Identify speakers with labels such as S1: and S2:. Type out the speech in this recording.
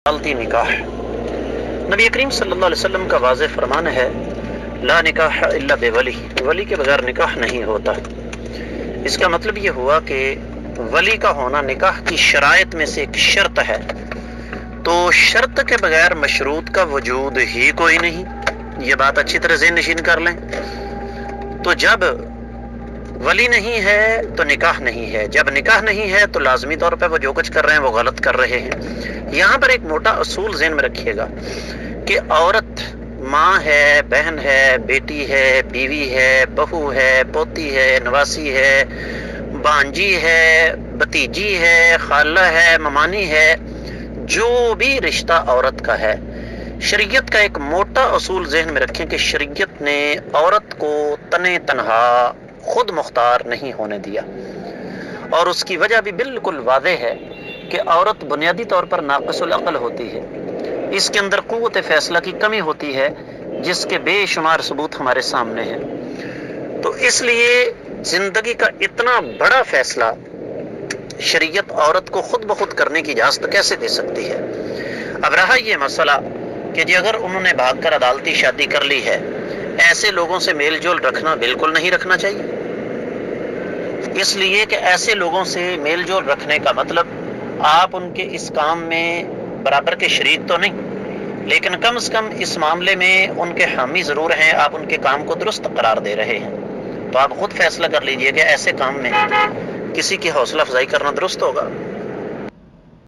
S1: غلطی نکاح، نبی کریم صلی اللہ علیہ وسلم کا واضح فرمان ہے لا نکاح الا بولی، ولی کے بغیر نکاح نہیں ہوتا۔ اس کا مطلب یہ ہوا کہ ولی کا ہونا نکاح کی شرائط میں سے ایک شرط ہے، تو شرط کے بغیر مشروط کا وجود ہی کوئی نہیں، یہ بات اچھی طرح ذہن نشین کر لیں۔ تو جب ولی نہیں ہے تو نکاح نہیں ہے، جب نکاح نہیں ہے تو لازمی طور پہ وہ جو کچھ کر رہے ہیں وہ غلط کر رہے ہیں۔ یہاں پر ایک موٹا اصول ذہن میں رکھیے گا کہ عورت ماں ہے، بہن ہے، بیٹی ہے، بیوی ہے، بہو ہے، پوتی ہے، نواسی ہے، بانجی ہے، بھتیجی ہے، خالہ ہے، ممانی ہے، جو بھی رشتہ عورت کا ہے، شریعت کا ایک موٹا اصول ذہن میں رکھیں کہ شریعت نے عورت کو تنے تنہا خود مختار نہیں ہونے دیا، اور اس کی وجہ بھی بالکل واضح ہے کہ عورت بنیادی طور پر ناقص العقل ہوتی ہے، اس کے اندر قوت فیصلہ کی کمی ہوتی ہے، جس کے بے شمار ثبوت ہمارے سامنے ہیں۔ تو اس لیے زندگی کا اتنا بڑا فیصلہ شریعت عورت کو خود بخود کرنے کی اجازت کیسے دے سکتی ہے؟ اب رہا یہ مسئلہ کہ جی اگر انہوں نے بھاگ کر عدالتی شادی کر لی ہے، ایسے لوگوں سے میل جول رکھنا بالکل نہیں رکھنا چاہیے، اس لیے کہ ایسے لوگوں سے میل جول رکھنے کا مطلب آپ ان کے اس کام میں برابر کے شریک تو نہیں، لیکن کم از کم اس معاملے میں ان کے حامی ضرور ہیں، آپ ان کے کام کو درست قرار دے رہے ہیں۔ تو آپ خود فیصلہ کر لیجئے کہ ایسے کام میں کسی کی حوصلہ افزائی کرنا درست ہوگا؟